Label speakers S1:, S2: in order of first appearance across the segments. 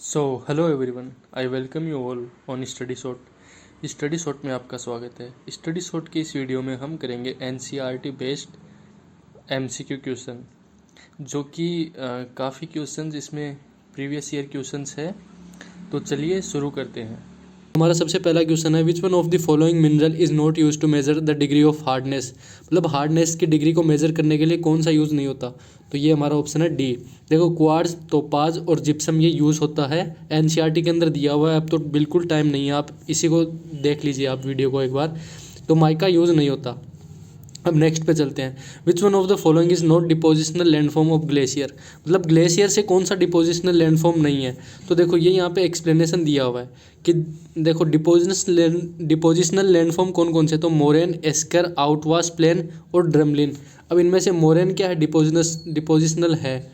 S1: So hello everyone, I welcome you all on study shot. Study shot में आपका स्वागत है। स्टडी शॉट की इस वीडियो में हम करेंगे एनसीईआरटी बेस्ड एमसीक्यू क्वेश्चन, जो कि काफ़ी क्वेश्चंस इसमें प्रीवियस ईयर क्वेश्चंस है। तो चलिए शुरू करते हैं। हमारा सबसे पहला क्वेश्चन है, which one of the following mineral is not use to measure the degree of hardness. मतलब हार्डनेस की डिग्री को मेजर करने के लिए कौन सा यूज़ नहीं होता। तो ये हमारा ऑप्शन है डी। देखो, क्वार्ट्ज, टोपाज और जिप्सम ये यूज़ होता है। एनसीईआरटी के अंदर दिया हुआ है, अब तो बिल्कुल टाइम नहीं है, आप इसी को देख लीजिए आप वीडियो को एक बार। तो माइका यूज़ नहीं होता। अब नेक्स्ट पे चलते हैं। विच one of the following is not depositional landform of glacier. मतलब ग्लेशियर से कौन सा डिपोजिशनल लैंडफॉर्म नहीं है। तो देखो, ये यहाँ पे एक्सप्लेनेशन दिया हुआ है कि देखो डिपोजिशनल लैंडफॉर्म कौन कौन से। तो मोरेन, एस्कर, आउटवाश प्लेन और ड्रमलिन। अब इनमें से मोरेन क्या है, डिपोजिशनल है,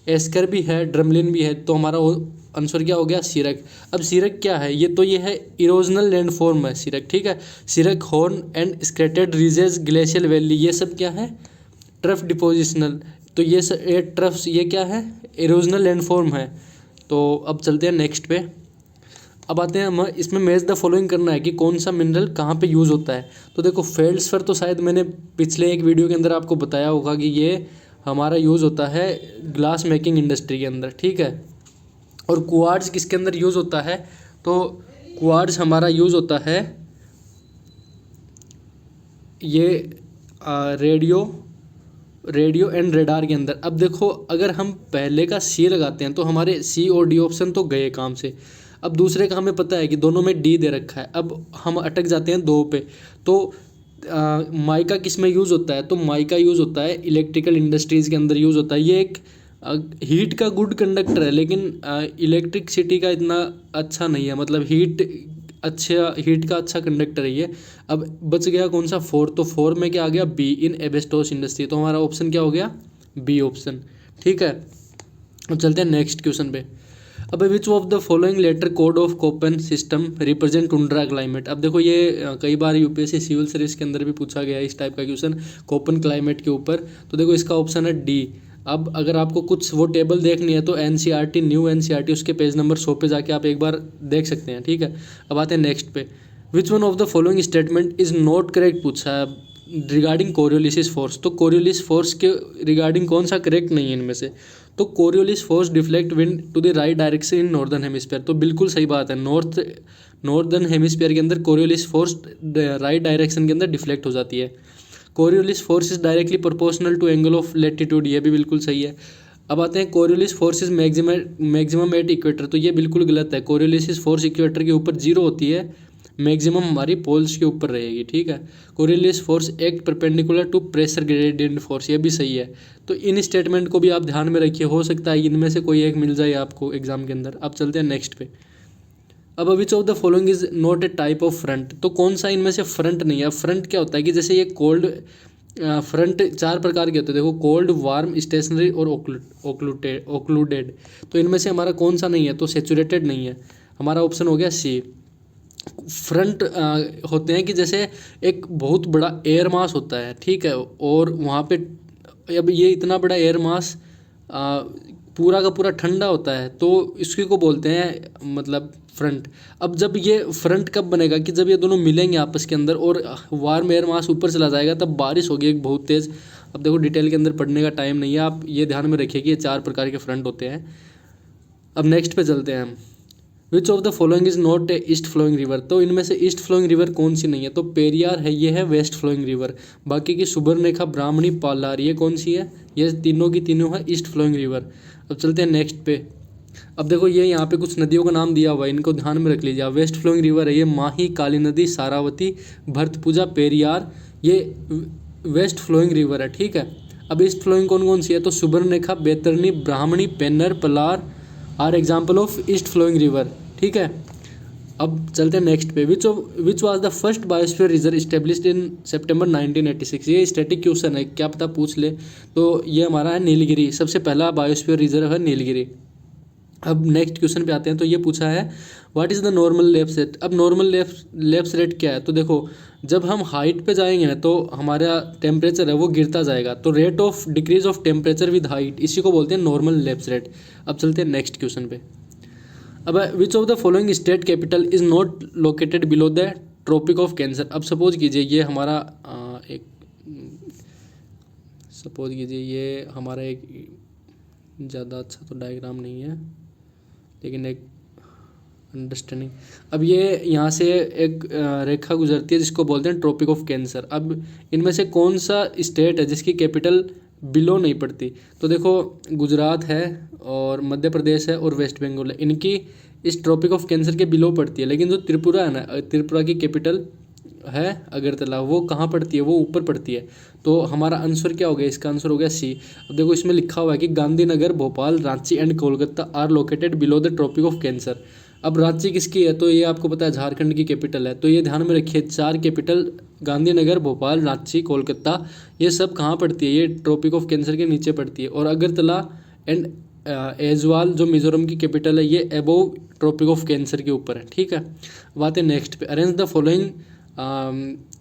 S1: एस्कर भी है, ड्रमलिन भी है। तो हमारा आंसर क्या हो गया, सीरक। अब सीरक क्या है, ये है इरोजनल लैंडफॉर्म है सीरक, ठीक है। Cirque, horn and scattered ridges, glacial valley, ये सब क्या है, ट्रफ डिपोजिशनल। तो ये ट्रफ्स, ये क्या है, इरोजनल लैंडफॉर्म है। तो अब चलते हैं नेक्स्ट पे। अब आते हैं हम, इसमें मैच द फॉलोइंग करना है कि कौन सा मिनरल कहाँ पे यूज़ होता है। तो देखो, फेल्ड्सफर तो शायद मैंने पिछले एक वीडियो के अंदर आपको बताया होगा कि ये हमारा यूज़ होता है ग्लास मेकिंग इंडस्ट्री के अंदर, ठीक है। और क्वार्ट्ज किसके अंदर यूज़ होता है, तो क्वार्ट्ज हमारा यूज़ होता है ये रेडियो एंड रेडार के अंदर। अब देखो, अगर हम पहले का सी लगाते हैं तो हमारे सी और डी ऑप्शन तो गए काम से। अब दूसरे का हमें पता है कि दोनों में डी दे रखा है, अब हम अटक जाते हैं दो पे। तो माइका किस में यूज़ होता है, तो माइका यूज़ होता है इलेक्ट्रिकल इंडस्ट्रीज़ के अंदर यूज़ होता है। ये एक हीट का गुड कंडक्टर है, लेकिन इलेक्ट्रिसिटी का इतना अच्छा नहीं है। मतलब हीट का अच्छा कंडक्टर है ये। अब बच गया कौन सा, फोर। तो फोर में क्या आ गया, बी, इन एबेस्टोस इंडस्ट्री। तो हमारा ऑप्शन क्या हो गया, बी ऑप्शन, ठीक है। अब चलते हैं नेक्स्ट क्वेश्चन पे। अब which of the following letter code of Koppen system represent tundra climate. अब देखो, ये कई बार यूपीएससी सिविल सर्विस के अंदर भी पूछा गया है इस टाइप का क्वेश्चन, कोपन क्लाइमेट के ऊपर। तो देखो, इसका ऑप्शन है डी। अब अगर आपको कुछ वो टेबल देखनी है तो एनसीईआरटी, न्यू एनसीईआरटी, उसके पेज नंबर 100 पे जाके आप एक बार देख सकते हैं, ठीक है। अब आते हैं नेक्स्ट पे। Which one of the following statement is not correct पूछा है रिगार्डिंग कोरियोलिसिस फोर्स। तो कोरियोलिस फोर्स के रिगार्डिंग कौन सा करेक्ट नहीं है इनमें से। तो Coriolis force deflect wind to the right direction in northern hemisphere. तो बिल्कुल सही बात है, नॉर्दर्न हेमिस्फीयर के अंदर कोरियोलिस फोर्स राइट डायरेक्शन के अंदर डिफ्लेक्ट हो जाती है। Coriolis force is directly proportional to angle of latitude, ये भी बिल्कुल सही है। अब आते हैं, Coriolis force is maximum at equator. तो ये बिल्कुल गलत है, कोरियोलिस फोर्स इक्वेटर के ऊपर जीरो होती है, मैक्सिमम हमारी पोल्स के ऊपर रहेगी, ठीक है। Coriolis force act perpendicular to pressure gradient force, ये भी सही है। तो इन स्टेटमेंट को भी आप ध्यान में रखिए, हो सकता है इनमें से कोई एक मिल जाए आपको एग्जाम के अंदर। अब चलते हैं नेक्स्ट पे। अब which of the following is not A type of front. तो कौन सा इनमें से फ्रंट नहीं है। फ्रंट क्या होता है कि जैसे ये कोल्ड फ्रंट चार प्रकार के होते हैं, देखो, कोल्ड, वार्म, स्टेशनरी और ओक्लूडेड। तो इनमें से हमारा कौन सा नहीं है, तो सेचुरेटेड नहीं है। हमारा ऑप्शन हो गया सी। फ्रंट होते हैं कि जैसे एक बहुत बड़ा एयर मास होता है, ठीक है, और वहाँ पे अब ये इतना बड़ा एयर मास पूरा का पूरा ठंडा होता है, तो इसकी को बोलते हैं मतलब फ्रंट। अब जब ये फ्रंट कब बनेगा कि जब ये दोनों मिलेंगे आपस के अंदर और वार्म एयर मास ऊपर चला जाएगा, तब बारिश होगी एक बहुत तेज़। अब देखो, डिटेल के अंदर पढ़ने का टाइम नहीं है, आप ये ध्यान में रखिए कि ये चार प्रकार के फ्रंट होते हैं। अब नेक्स्ट पे चलते हैं हम। Which of the following is not a east flowing river. तो इनमें से ईस्ट फ्लोइंग रिवर कौन सी नहीं है, तो पेरियार है, ये है वेस्ट फ्लोइंग रिवर। बाकी की सुबर्णरेखा, ब्राह्मणी, पालार, ये कौन सी है, ये तीनों की तीनों है ईस्ट फ्लोइंग रिवर। अब चलते हैं नेक्स्ट पे। अब देखो, ये यहाँ पे कुछ नदियों का नाम दिया हुआ है, इनको ध्यान में रख लीजिए। वेस्ट फ्लोइंग रिवर है ये माही, काली नदी, सारावती, भरतपुजा, पेरियार, ये वेस्ट फ्लोइंग रिवर है, ठीक है। अब ईस्ट फ्लोइंग कौन कौन सी है, तो Subarnarekha, Baitarani, Brahmani, Pennar, Palar are example of east flowing river, ठीक है। अब चलते हैं नेक्स्ट पे। Which was the first biosphere reserve established in September 1986। ये स्टैटिक क्वेश्चन है, क्या पता पूछ ले। तो ये हमारा है नीलगिरी, सबसे पहला बायोस्फीयर रिजर्व है नीलगिरी। अब नेक्स्ट क्वेश्चन पे आते हैं। तो ये पूछा है, what is the normal lapse rate. अब नॉर्मल लैप्स रेट क्या है, तो देखो, जब हम हाइट पे जाएंगे ना तो हमारा टेम्परेचर है वो गिरता जाएगा। तो rate of decrease of temperature with height, इसी को बोलते हैं नॉर्मल लैप्स रेट। अब चलते हैं नेक्स्ट क्वेश्चन पे। अब which of the following state capital is not located below the tropic of cancer. अब सपोज कीजिए ये हमारा एक ज़्यादा अच्छा तो डायग्राम नहीं है, लेकिन एक अंडरस्टैंडिंग। अब ये यहाँ से एक रेखा गुजरती है जिसको बोलते हैं ट्रॉपिक ऑफ कैंसर। अब इनमें से कौन सा स्टेट है जिसकी कैपिटल बिलो नहीं पड़ती? तो देखो गुजरात है और मध्य प्रदेश है और वेस्ट बंगाल है, इनकी इस ट्रॉपिक ऑफ कैंसर के बिलो पड़ती है। लेकिन जो त्रिपुरा है ना, त्रिपुरा की कैपिटल है अगरतला, वो कहाँ पड़ती है? वो ऊपर पड़ती है। तो हमारा आंसर क्या हो गया? इसका आंसर हो गया सी। अब देखो इसमें लिखा हुआ है कि Gandhinagar, Bhopal, Ranchi and Kolkata are located below the tropic of cancer. अब रांची किसकी है? तो ये आपको पता है झारखंड की कैपिटल है। तो ये ध्यान में रखिए, 4 कैपिटल गांधीनगर, भोपाल, रांची, कोलकाता, ये सब कहाँ पड़ती है? ये ट्रॉपिक ऑफ कैंसर के नीचे पड़ती है। और अगरतला एंड एजवाल जो मिजोरम की कैपिटल है, ये अबोव ट्रॉपिक ऑफ कैंसर के ऊपर है। ठीक है, बात है नेक्स्ट पे। Arrange the following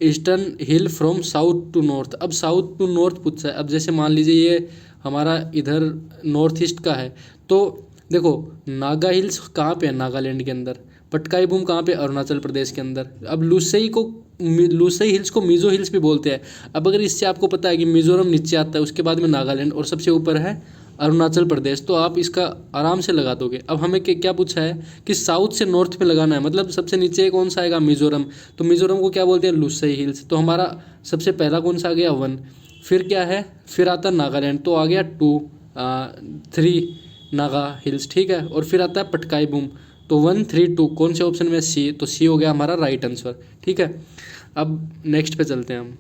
S1: eastern hill from south to north. अब साउथ टू नॉर्थ पूछा है। अब जैसे मान लीजिए ये हमारा इधर नॉर्थ ईस्ट का है, तो देखो नागा हिल्स कहाँ पे है? नागालैंड के अंदर। पटकाई बूम कहाँ पे? अरुणाचल प्रदेश के अंदर। अब लुसई हिल्स को मिजो हिल्स भी बोलते हैं। अब अगर इससे आपको पता है कि मिजोरम नीचे आता है, उसके बाद में नागालैंड और सबसे ऊपर है अरुणाचल प्रदेश, तो आप इसका आराम से लगा दोगे। अब हमें क्या पूछा है कि साउथ से नॉर्थ में लगाना है, मतलब सबसे नीचे कौन सा आएगा? मिजोरम। तो मिजोरम को क्या बोलते हैं? लुसई हिल्स। तो हमारा सबसे पहला कौन सा आ गया? 1। फिर क्या है? फिर आता है नागालैंड, तो आ गया 3 नागा हिल्स। ठीक है, और फिर आता है पटकाई बूम, तो 1, 3, 2 कौन से ऑप्शन में? सी। तो सी हो गया हमारा राइट आंसर। ठीक है, अब नेक्स्ट पे चलते हैं हम।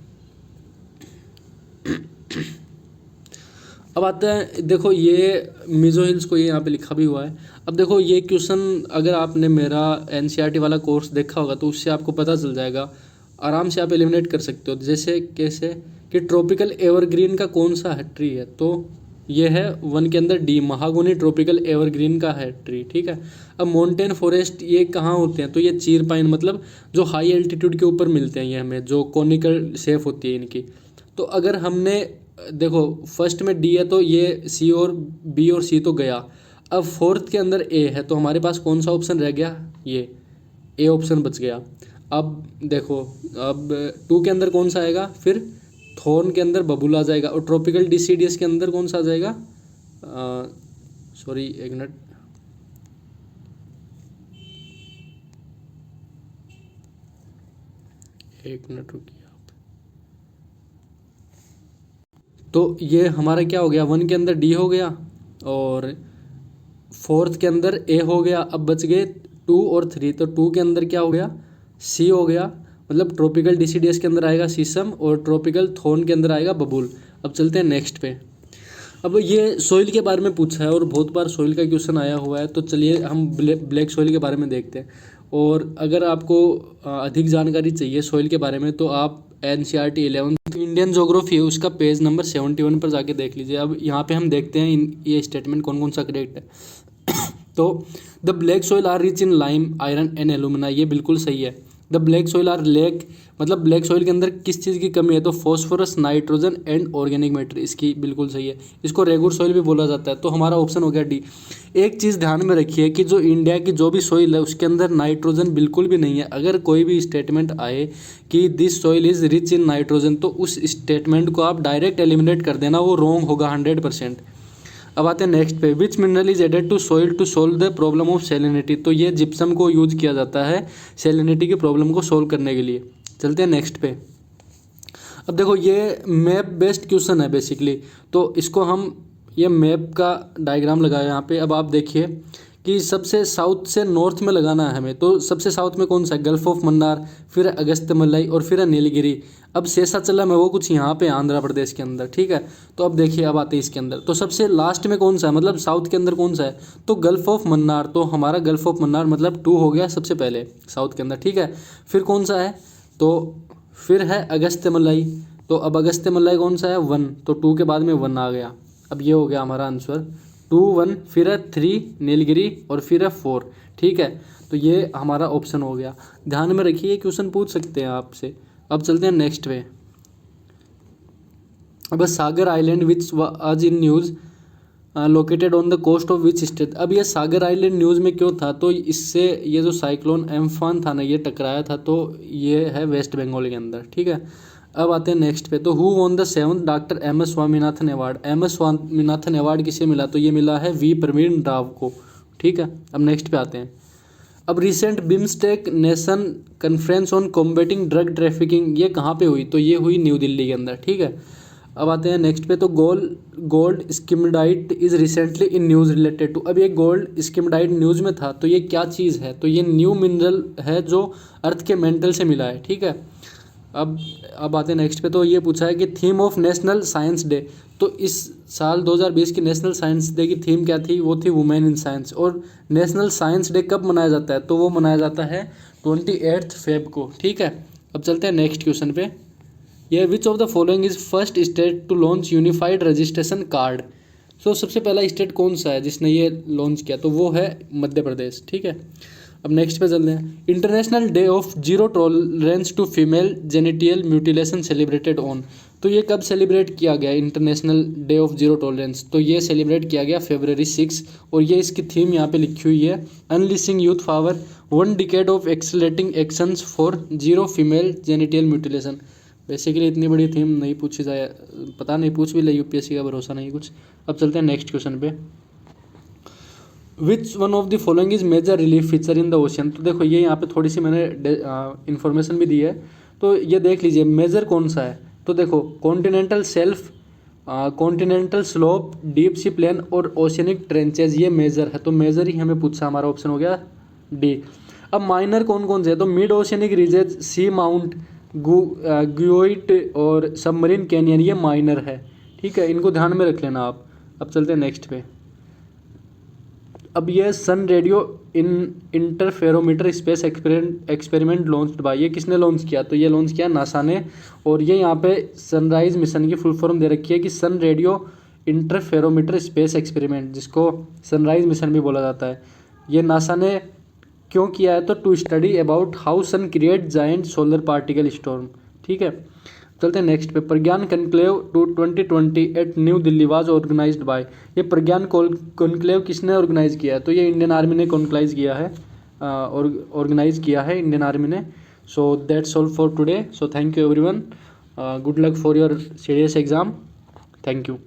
S1: अब आता है, देखो ये मिजो हिल्स को ये यहाँ पे लिखा भी हुआ है। अब देखो ये क्वेश्चन अगर आपने मेरा एनसीईआरटी वाला कोर्स देखा होगा तो उससे आपको पता चल जाएगा, आराम से आप एलिमिनेट कर सकते हो। जैसे कैसे कि ट्रॉपिकल एवरग्रीन का कौन सा है ट्री है? तो ये है 1 के अंदर डी, महागोनी ट्रॉपिकल एवरग्रीन का है ट्री। ठीक है, अब माउंटेन फॉरेस्ट ये कहाँ होते हैं? तो ये चीर पाइन, मतलब जो हाई एल्टीट्यूड के ऊपर मिलते हैं ये हमें, जो कॉनिकल शेप होती है इनकी। तो अगर हमने देखो फर्स्ट में डी है तो ये सी और बी और सी तो गया। अब फोर्थ के अंदर ए है, तो हमारे पास कौन सा ऑप्शन रह गया? ये ए ऑप्शन बच गया। अब देखो, अब 2 के अंदर कौन सा आएगा? फिर थॉर्न के अंदर बबूल आ जाएगा। और ट्रॉपिकल डिसीडियस के अंदर कौन सा आ जाएगा? सॉरी एक मिनट, रुकिए आप। तो ये हमारा क्या हो गया? 1 के अंदर डी हो गया और फोर्थ के अंदर ए हो गया। अब बच गए 2 और 3, तो 2 के अंदर क्या हो गया? सी हो गया, मतलब ट्रॉपिकल डिसीडियस के अंदर आएगा शीशम और ट्रॉपिकल थॉर्न के अंदर आएगा बबूल। अब चलते हैं नेक्स्ट पे। अब ये सॉइल के बारे में पूछा है और बहुत बार सॉइल का क्वेश्चन आया हुआ है, तो चलिए हम ब्लैक सॉइल के बारे में देखते हैं। और अगर आपको अधिक जानकारी चाहिए सॉइल के बारे में तो आप एनसीईआरटी 11 इंडियन ज्योग्राफी है उसका पेज नंबर 71 पर जाके देख लीजिए। अब यहाँ पे हम देखते हैं ये स्टेटमेंट कौन कौन सा करेक्ट है। तो the black soil are rich in lime, iron and alumina, ये बिल्कुल सही है। The black soil are lack, मतलब ब्लैक सॉइल के अंदर किस चीज़ की कमी है? तो phosphorus, nitrogen and organic matter, इसकी बिल्कुल सही है। इसको रेगुलर सॉइल भी बोला जाता है। तो हमारा ऑप्शन हो गया डी। एक चीज़ ध्यान में रखिए कि जो इंडिया की जो भी सॉइल है उसके अंदर नाइट्रोजन बिल्कुल भी नहीं है। अगर कोई भी स्टेटमेंट आए कि this soil is rich in nitrogen, तो उस स्टेटमेंट को आप डायरेक्ट एलिमिनेट कर देना, वो रॉन्ग होगा 100%। अब आते हैं नेक्स्ट पे। Which mineral is added to soil to solve the problem of salinity, तो ये जिप्सम को यूज किया जाता है सैलिनिटी की प्रॉब्लम को सोल्व करने के लिए। चलते हैं नेक्स्ट पे। अब देखो ये मैप बेस्ड क्वेश्चन है बेसिकली, तो इसको हम ये मैप का डायग्राम लगाया यहाँ पे। अब आप देखिए कि सबसे साउथ से नॉर्थ में लगाना है हमें, तो सबसे साउथ में कौन सा है? गल्फ ऑफ मन्नार, फिर अगस्त्यमलाई और फिर नीलगिरी। अब शेषाचलम में वो कुछ यहाँ पे आंध्र प्रदेश के अंदर। ठीक है, तो अब देखिए अब आते हैं इसके अंदर। तो सबसे लास्ट में कौन सा है, मतलब साउथ के अंदर कौन सा है? तो गल्फ ऑफ मन्नार। तो हमारा गल्फ ऑफ मन्नार मतलब 2 हो गया सबसे पहले साउथ के अंदर। ठीक है, फिर कौन सा है? तो फिर है अगस्त्यमलाई। तो अब अगस्त्यमलाई कौन सा है? 1, तो 2 के बाद में 1 आ गया। अब ये हो गया हमारा आंसर 2, 1, फिर है 3 नीलगिरी और फिर है 4। ठीक है, तो ये हमारा ऑप्शन हो गया। ध्यान में रखिए क्वेश्चन पूछ सकते हैं आपसे। अब चलते हैं नेक्स्ट पे। अब Sagar island which was in news located on the coast of which state. अब ये सागर आइलैंड न्यूज़ में क्यों था, तो इससे ये जो साइक्लोन एम्फान था ना, ये टकराया था, तो ये है वेस्ट बंगाल के अंदर, ठीक है। अब आते हैं नेक्स्ट पे, तो who won the 7th doctor M S Swaminathan award. M S Swaminathan award किसे मिला, तो ये मिला है वी प्रवीण राव को, ठीक है। अब नेक्स्ट पे आते हैं। अब recent BIMSTEC nation conference on combating drug trafficking, ये कहाँ पे हुई, तो ये हुई न्यू दिल्ली के अंदर, ठीक है। अब आते हैं नेक्स्ट पे, तो goldschmidtite is recently in news related to. अब ये गोल्ड स्किमडाइट न्यूज़ में था, तो ये क्या चीज़ है, तो ये न्यू मिनरल है जो अर्थ के मेंटल से मिला है, ठीक है। अब आते हैं नेक्स्ट पे, तो ये पूछा है कि theme of national science day. तो इस साल 2020 की नेशनल साइंस डे की थीम क्या थी, वो थी वुमेन इन साइंस। और नेशनल साइंस डे कब मनाया जाता है, तो वो मनाया जाता है 28 फेब को, ठीक है। अब चलते हैं नेक्स्ट क्वेश्चन पे। ये which of the following is first state to launch unified registration card. तो सबसे पहला स्टेट कौन सा है जिसने ये लॉन्च किया, तो वो है मध्य प्रदेश, ठीक है। अब नेक्स्ट पे चलते हैं। International day of zero tolerance to female genital mutilation celebrated on. तो ये कब सेलिब्रेट किया गया international day of zero tolerance, तो ये सेलिब्रेट किया गया February 6। और ये इसकी थीम यहाँ पे लिखी हुई है, unleashing youth power 1 decade of accelerating actions for zero female genital mutilation. Basically इतनी बड़ी थीम नहीं पूछी जाए, पता नहीं पूछ भी ले, यूपीएससी का भरोसा नहीं कुछ। अब चलते हैं नेक्स्ट क्वेश्चन पे। Which one of the following is major relief feature in the ocean. तो देखो ये यहाँ पे थोड़ी सी मैंने इन्फॉर्मेशन भी दी है, तो ये देख लीजिए मेजर कौन सा है। तो देखो continental shelf, continental slope, deep sea plain और ओशियनिक ट्रेंचेज, ये मेजर है। तो मेजर ही हमें पूछा, हमारा ऑप्शन हो गया डी। अब माइनर कौन कौन से है, तो मिड ओशियनिक रीजेज, सी माउंट, गुयोइट और सबमरीन कैनियन, ये माइनर है, ठीक है। इनको ध्यान में रख लेना आप। अब चलते हैं नेक्स्ट पे। अब ये sun radio interferometer space experiment launched by, ये किसने लॉन्च किया, तो ये लॉन्च किया नासा ने। और ये यहाँ पे सनराइज मिशन की फुल फॉर्म दे रखी है कि सन रेडियो इंटरफेरोमीटर स्पेस एक्सपेरिमेंट, जिसको सनराइज मिशन भी बोला जाता है। ये नासा ने क्यों किया है, तो to study about how sun create giant solar particle storm, ठीक है। चलते हैं नेक्स्ट पे। Pragyan conclave 2020 at New Delhi was organised by. ये प्रज्ञान कॉन्क्लेव किसने ऑर्गेनाइज किया है, तो ये इंडियन आर्मी ने कॉन्क्लाइज किया है, ऑर्गेनाइज किया है इंडियन आर्मी ने। So that's all for today. So thank you everyone, good luck for your serious exam, thank you.